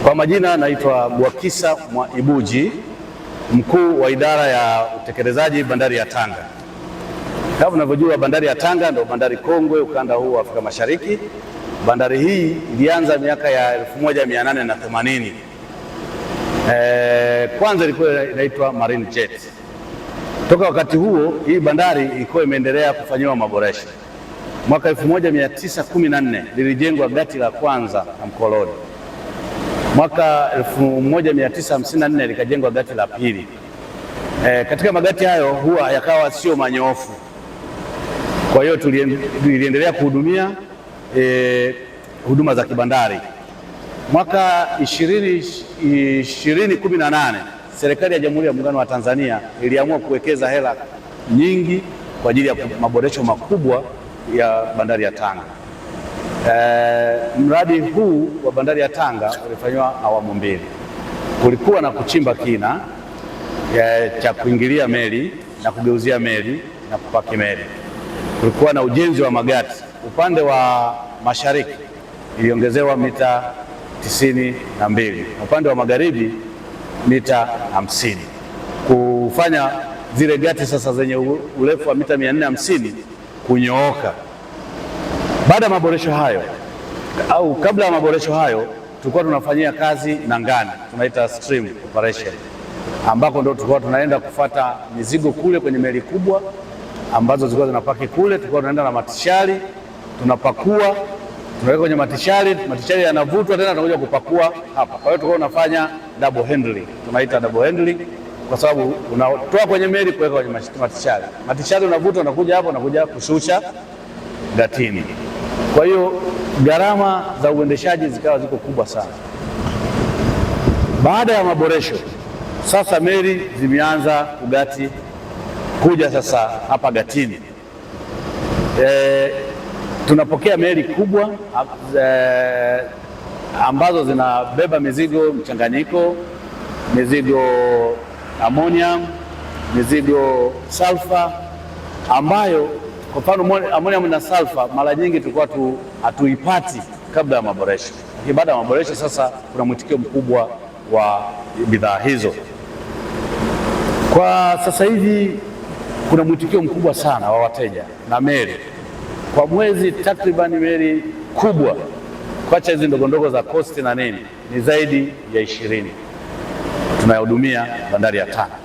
Kwa majina naitwa Bwakisa Mwaibuji, mkuu wa idara ya utekelezaji bandari ya Tanga. Kama unavyojua, bandari ya Tanga ndio bandari kongwe ukanda huu wa Afrika Mashariki. Bandari hii ilianza miaka ya 1880. Kwanza ilikuwa inaitwa Marine Jet. Toka wakati huo hii bandari ilikuwa imeendelea kufanyiwa maboresho. Mwaka 1914 lilijengwa gati la kwanza na mkoloni. Mwaka 1954 likajengwa gati la pili. Katika magati hayo huwa yakawa sio manyofu. Kwa hiyo tuliendelea kuhudumia huduma za kibandari. Mwaka 2018 serikali ya Jamhuri ya Muungano wa Tanzania iliamua kuwekeza hela nyingi kwa ajili ya maboresho makubwa ya bandari ya Tanga. Mradi huu wa bandari ya Tanga ulifanywa awamu mbili. Kulikuwa na kuchimba kina cha kuingilia meli na kugeuzia meli na kupaki meli. Kulikuwa na ujenzi wa magati. Upande wa mashariki iliongezewa mita 92, upande wa magharibi mita 50, kufanya zile gati sasa zenye urefu wa mita 450 kunyooka. Baada ya maboresho hayo au kabla ya maboresho hayo, tulikuwa tunafanyia kazi nangani, tunaita stream operation, ambako ndio tulikuwa tunaenda kufata mizigo kule kwenye meli kubwa ambazo zilikuwa zinapaki kule. Tulikuwa tunaenda na matishari, tunapakua, tunaweka kwenye matishari yanavutwa tena tunakuja kupakua hapa. Kwa hiyo tulikuwa tunafanya double handling, tunaita double handling kwa sababu unatoa kwenye meli kuweka kwenye matishari unavutwa, unakuja hapo, unakuja kushusha gatini. Kwa hiyo gharama za uendeshaji zikawa ziko kubwa sana. Baada ya maboresho sasa meli zimeanza kugati kuja sasa hapa gatini. Tunapokea meli kubwa ambazo zinabeba mizigo mchanganyiko, mizigo ammonium, mizigo sulfur, ambayo kwa mfano ammonium na sulfur mara nyingi tulikuwa hatuipati kabla ya maboresho. Lakini baada ya maboresho sasa kuna mwitikio mkubwa wa bidhaa hizo. Kwa sasa hivi kuna mwitikio mkubwa sana wa wateja na meli. Kwa mwezi takriban meli kubwa, kwacha hizi ndogondogo za coast na nini, ni zaidi ya 20 tunayahudumia bandari ya Tanga.